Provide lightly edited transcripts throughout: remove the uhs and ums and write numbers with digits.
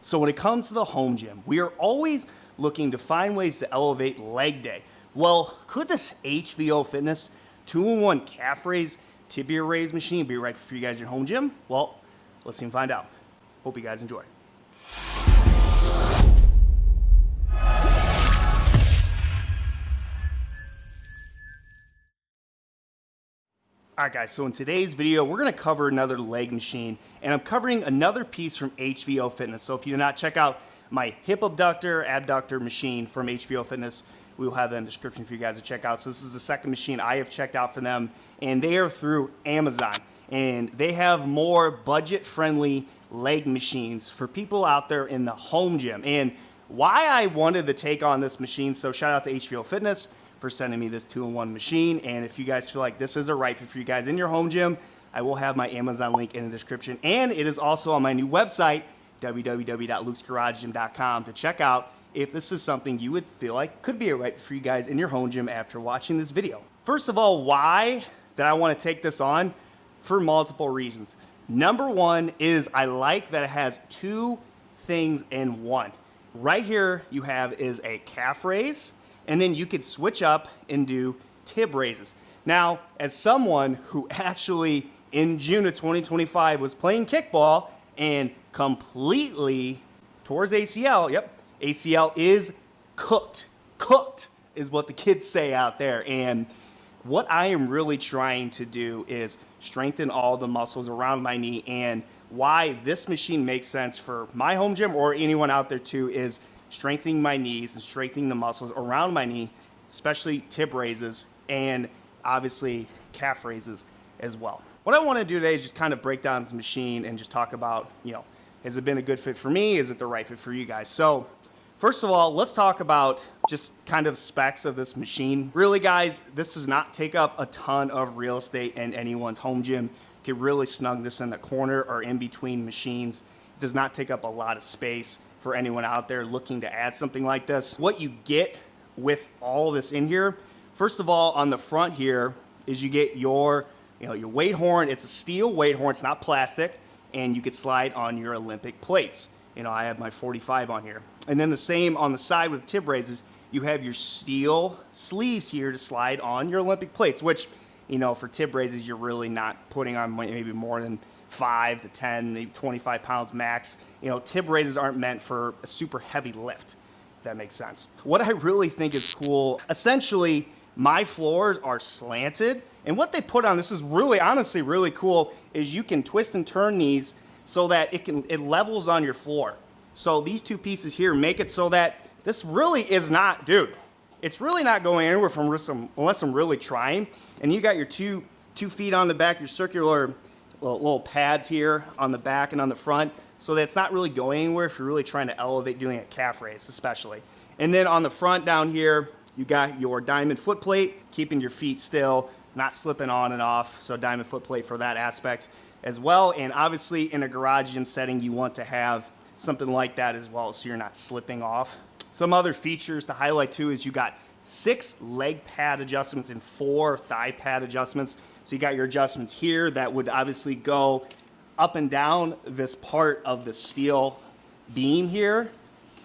So when it comes to the home gym, we are always looking to find ways to elevate leg day. Well, could this HVO Fitness 2-in-1 calf raise, tibia raise machine be right for you guys in your home gym? Well, let's see and find out. Hope you guys enjoy. Alright guys, so in today's video, we're going to cover another leg machine, and I'm covering another piece from HVO Fitness. So if you do not check out my hip abductor, abductor machine from HVO Fitness, we will have that in the description for you guys to check out. So this is the second machine I have checked out for them, and they are through Amazon. And they have more budget-friendly leg machines for people out there in the home gym. And why I wanted to take on this machine, so shout out to HVO Fitness for sending me this 2-in-1 machine. And if you guys feel like this is a right fit for you guys in your home gym, I will have my Amazon link in the description. And it is also on my new website, www.lukesgaragegym.com, to check out if this is something you would feel like could be a right fit for you guys in your home gym after watching this video. First of all, why did I want to take this on? For multiple reasons. Number one is I like that it has two things in one. Right here you have is a calf raise, and then you could switch up and do tib raises. Now, as someone who actually in June of 2025 was playing kickball and completely towards ACL, yep, ACL is cooked. Cooked is what the kids say out there. And what I am really trying to do is strengthen all the muscles around my knee, and why this machine makes sense for my home gym or anyone out there too is strengthening my knees and strengthening the muscles around my knee, especially tib raises and obviously calf raises as well. What I want to do today is just kind of break down this machine and just talk about, has it been a good fit for me? Is it the right fit for you guys? So first of all, let's talk about just kind of specs of this machine. Really guys, this does not take up a ton of real estate in anyone's home gym. You can really snug this in the corner or in between machines. It does not take up a lot of space for anyone out there looking to add something like this. What you get with all this in here, first of all, on the front here is you get your weight horn. It's a steel weight horn, it's not plastic, and you could slide on your Olympic plates. I have my 45 on here. And then the same on the side with tib raises, you have your steel sleeves here to slide on your Olympic plates, which, for tib raises, you're really not putting on maybe more than 5 to 10, maybe 25 pounds max. Tib raises aren't meant for a super heavy lift, if that makes sense. What I really think is cool, essentially, my floors are slanted, and what they put on, this is really, honestly, really cool, is you can twist and turn these so that it levels on your floor. So these two pieces here make it so that this really is not, it's really not going anywhere unless I'm really trying. And you got your two feet on the back, your circular little pads here on the back and on the front, so that it's not really going anywhere if you're really trying to elevate doing a calf raise especially. And then on the front down here, you got your diamond foot plate, keeping your feet still, not slipping on and off, so diamond foot plate for that aspect as well. And obviously in a garage gym setting, you want to have something like that as well, so you're not slipping off. Some other features to highlight too is you got 6 leg pad adjustments and 4 thigh pad adjustments. So you got your adjustments here that would obviously go up and down this part of the steel beam here.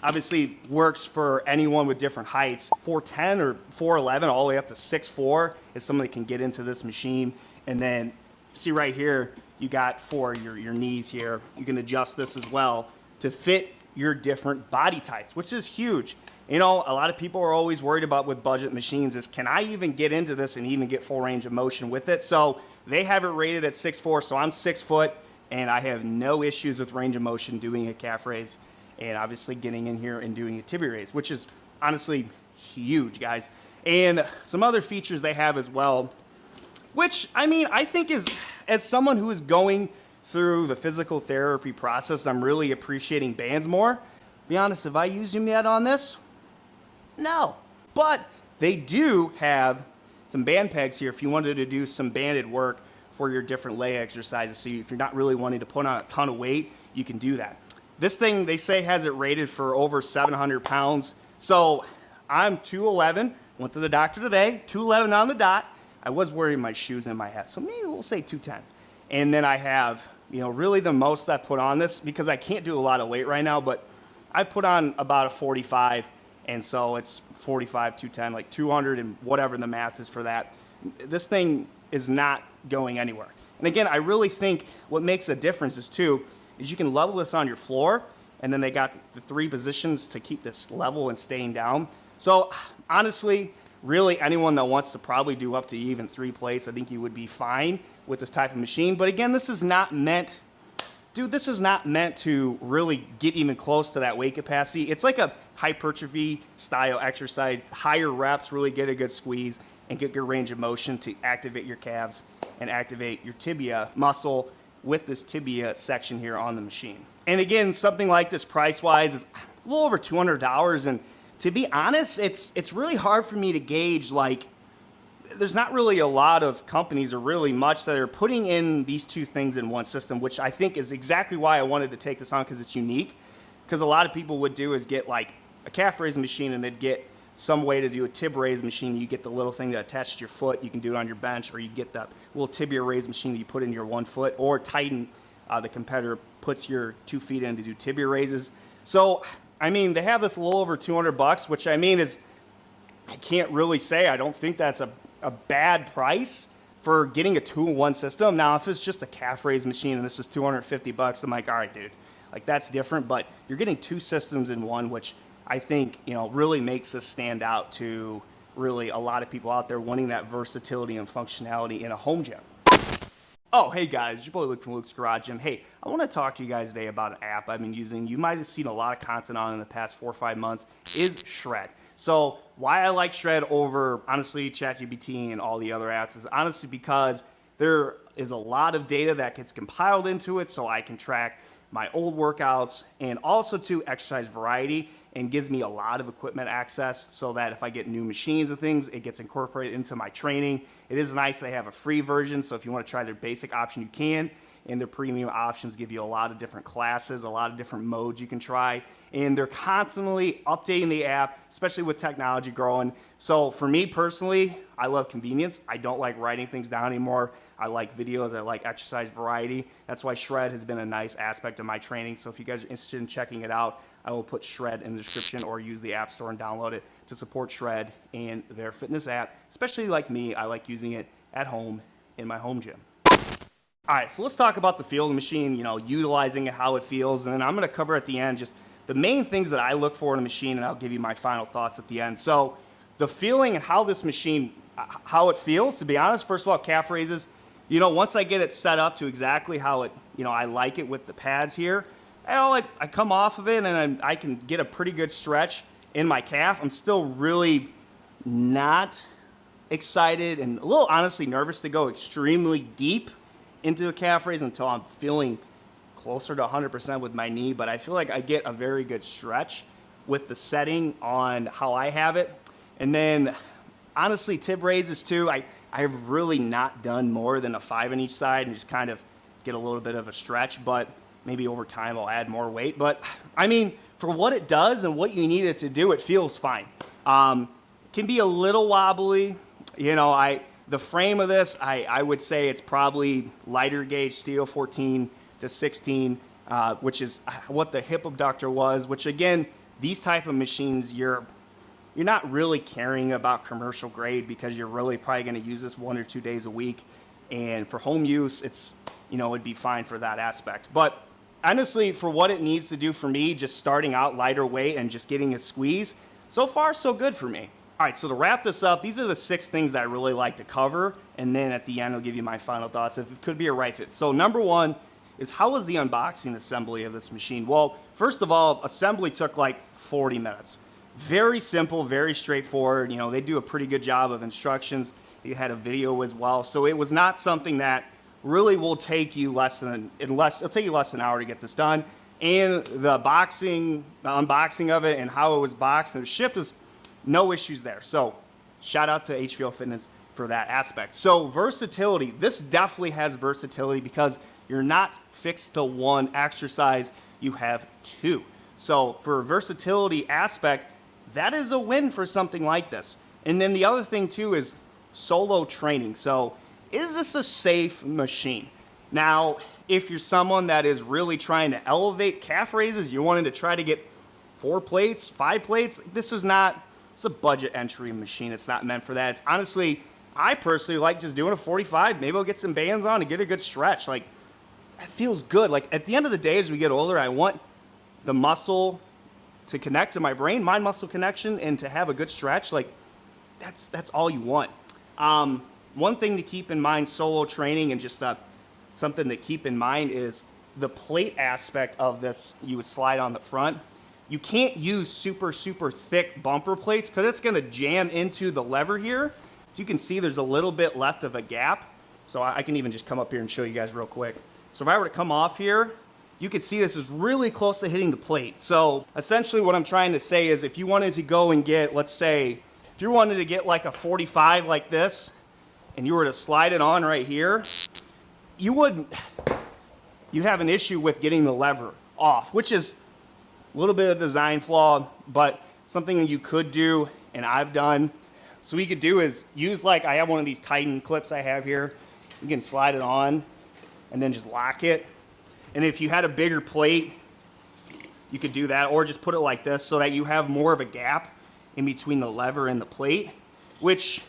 Obviously works for anyone with different heights. 4'10" or 4'11", all the way up to 6'4" is somebody can get into this machine. And then see right here, you got for your knees here, you can adjust this as well to fit your different body types, which is huge. A lot of people are always worried about with budget machines is, can I even get into this and even get full range of motion with it? So they have it rated at 6'4", so I'm 6 foot, and I have no issues with range of motion doing a calf raise, and obviously getting in here and doing a tibia raise, which is honestly huge, guys. And some other features they have as well, which, I think is, as someone who is going through the physical therapy process, I'm really appreciating bands more. Be honest, have I used them yet on this? No. But they do have some band pegs here if you wanted to do some banded work for your different leg exercises. So if you're not really wanting to put on a ton of weight, you can do that. This thing, they say, has it rated for over 700 pounds. So I'm 211, went to the doctor today, 211 on the dot. I was wearing my shoes and my hat, so maybe we'll say 210. And then I have really the most I put on this, because I can't do a lot of weight right now, but I put on about a 45, and so it's 45, 210, like 200 and whatever the math is for that. This thing is not going anywhere. And again, I really think what makes a difference is you can level this on your floor, and then they got the 3 positions to keep this level and staying down. So honestly, really anyone that wants to probably do up to even 3 plates, I think you would be fine with this type of machine. But again, this is not meant to really get even close to that weight capacity. It's like a hypertrophy style exercise. Higher reps, really get a good squeeze and get your range of motion to activate your calves and activate your tibia muscle with this tibia section here on the machine. And again, something like this price-wise is a little over $200. And to be honest, it's really hard for me to gauge, like, there's not really a lot of companies or really much that are putting in these 2 things in one system, which I think is exactly why I wanted to take this on, because it's unique. Because a lot of people would do is get like a calf raise machine, and they'd get some way to do a tib raise machine. You get the little thing that attaches to your foot. You can do it on your bench, or you get that little tibia raise machine that you put in your 1 foot, or Titan, the competitor, puts your 2 feet in to do tibia raises. So, I mean, they have this a little over $200, which I mean is, I can't really say, I don't think that's a bad price for getting a 2-in-1 system. Now, if it's just a calf raise machine and this is $250, I'm like, all right, dude, like that's different. But you're getting 2 systems in one, which I think, really makes us stand out to really a lot of people out there wanting that versatility and functionality in a home gym. Oh, hey guys, it's your boy Luke from Luke's Garage Gym. Hey, I want to talk to you guys today about an app I've been using. You might have seen a lot of content on in the past 4 or 5 months, is Shred. So why I like Shred over, honestly, ChatGPT and all the other apps is honestly because there is a lot of data that gets compiled into it, so I can track my old workouts and also to exercise variety, and gives me a lot of equipment access so that if I get new machines and things, it gets incorporated into my training. It is nice they have a free version, so if you want to try their basic option, you can. And their premium options give you a lot of different classes, a lot of different modes you can try. And they're constantly updating the app, especially with technology growing. So for me personally, I love convenience. I don't like writing things down anymore. I like videos, I like exercise variety. That's why Shred has been a nice aspect of my training. So if you guys are interested in checking it out, I will put Shred in the description, or use the App Store and download it to support Shred and their fitness app. Especially like me, I like using it at home in my home gym. All right, so let's talk about the feel of the machine, utilizing it, how it feels, and then I'm gonna cover at the end just the main things that I look for in a machine, and I'll give you my final thoughts at the end. So the feeling and how this machine, how it feels, to be honest, first of all, calf raises, once I get it set up to exactly how it, I like it with the pads here, I come off of it and I can get a pretty good stretch in my calf. I'm still really not excited and a little honestly nervous to go extremely deep into a calf raise until I'm feeling closer to 100% with my knee, but I feel like I get a very good stretch with the setting on how I have it. And then honestly, tib raises too, I've really not done more than a 5 on each side and just kind of get a little bit of a stretch, but maybe over time I'll add more weight. But I mean, for what it does and what you need it to do, it feels fine. Can be a little wobbly, the frame of this, I would say it's probably lighter gauge steel, 14 to 16, which is what the hip abductor was, which again, these type of machines, you're not really caring about commercial grade because you're really probably gonna use this 1 or 2 days a week. And for home use, it's, it'd be fine for that aspect. But honestly, for what it needs to do for me, just starting out lighter weight and just getting a squeeze, so far so good for me. All right, so to wrap this up, these are the 6 things that I really like to cover, and then at the end, I'll give you my final thoughts if it could be a right fit. So number 1 is, how was the unboxing assembly of this machine? Well, first of all, assembly took like 40 minutes. Very simple, very straightforward. They do a pretty good job of instructions. They had a video as well. So it was not something that really will take you it'll take you less than an hour to get this done. And the unboxing of it and how it was boxed and shipped is no issues there. So shout out to HVO Fitness for that aspect. So versatility, this definitely has versatility because you're not fixed to one exercise, you have 2. So for a versatility aspect, that is a win for something like this. And then the other thing too is solo training. So is this a safe machine? Now, if you're someone that is really trying to elevate calf raises, you're wanting to try to get 4 plates, 5 plates, this is not, it's a budget entry machine. It's not meant for that. It's honestly, I personally like just doing a 45. Maybe I'll get some bands on and get a good stretch. Like, that feels good. Like, at the end of the day, as we get older, I want the muscle to connect to my brain, mind-muscle connection, and to have a good stretch. Like, that's all you want. One thing to keep in mind, solo training, and just something to keep in mind is the plate aspect of this. You would slide on the front. You can't use super, super thick bumper plates because it's going to jam into the lever here. So you can see there's a little bit left of a gap. So I can even just come up here and show you guys real quick. So if I were to come off here, you can see this is really close to hitting the plate. So essentially what I'm trying to say is if you wanted to go and get, let's say, if you wanted to get like a 45 like this, and you were to slide it on right here, you'd have an issue with getting the lever off, which is a little bit of design flaw, but something you could do, and I've done. So what you could do is use, like, I have one of these Titan clips I have here. You can slide it on and then just lock it. And if you had a bigger plate, you could do that, or just put it like this so that you have more of a gap in between the lever and the plate, which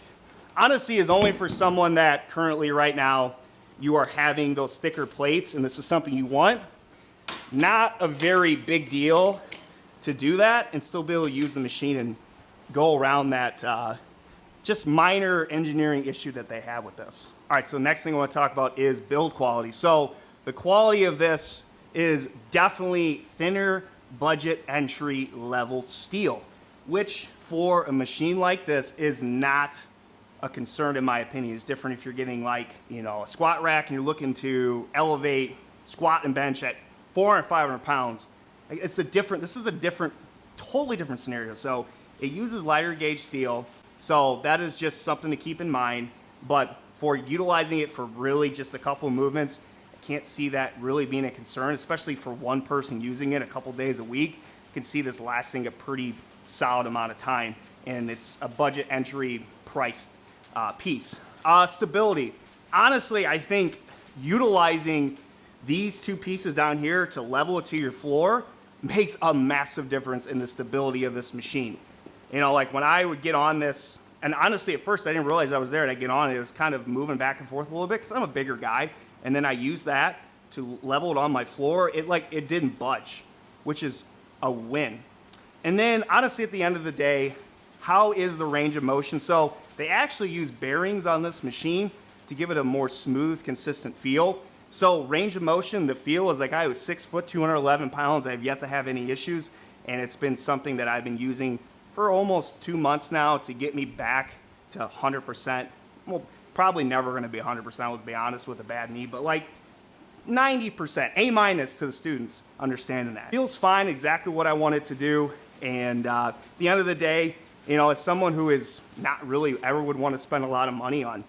honestly is only for someone that currently right now you are having those thicker plates and this is something you want. Not a very big deal to do that and still be able to use the machine and go around that just minor engineering issue that they have with this. All right, so the next thing I want to talk about is build quality. So the quality of this is definitely thinner budget entry level steel, which for a machine like this is not a concern in my opinion. It's different if you're getting like, you know, a squat rack and you're looking to elevate squat and bench at 400, 500 pounds. This is a totally different scenario. So it uses lighter gauge steel. So that is just something to keep in mind. But for utilizing it for really just a couple of movements, I can't see that really being a concern, especially for one person using it a couple days a week. You can see this lasting a pretty solid amount of time, and it's a budget entry priced piece. Stability. Honestly, I think utilizing these two pieces down here to level it to your floor makes a massive difference in the stability of this machine. You know, like when I would get on this, and honestly at first I didn't realize I was there, and I get on it, it was kind of moving back and forth a little bit because I'm a bigger guy, and then I used that to level it on my floor. It didn't budge, which is a win. And then honestly at the end of the day, how is the range of motion? So they actually use bearings on this machine to give it a more smooth, consistent feel. So range of motion, the feel is like I was 6 foot, 211 pounds. I've yet to have any issues, and it's been something that I've been using for almost 2 months now to get me back to 100%. Well, probably never going to be 100%, let's be honest, with a bad knee, but like 90%, A- to the students understanding that. Feels fine, exactly what I wanted to do, and at the end of the day, you know, as someone who is not really ever would want to spend a lot of money on,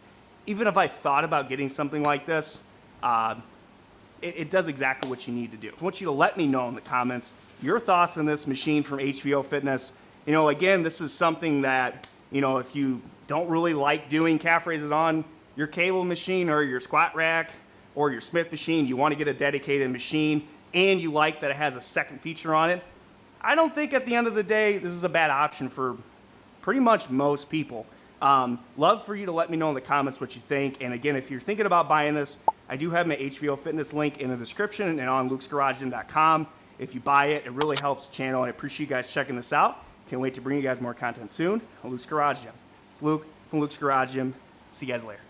even if I thought about getting something like this, it does exactly what you need to do. I want you to let me know in the comments your thoughts on this machine from HVO Fitness. You know, again, this is something that, you know, if you don't really like doing calf raises on your cable machine or your squat rack or your Smith machine, you want to get a dedicated machine, and you like that it has a second feature on it, I don't think at the end of the day this is a bad option for pretty much most people. Love for you to let me know in the comments what you think. And again, if you're thinking about buying this, I do have my HVO Fitness link in the description and on lukesgaragegym.com. If you buy it, it really helps the channel, and I appreciate you guys checking this out. Can't wait to bring you guys more content soon on Luke's Garage Gym. It's Luke from Luke's Garage Gym. See you guys later.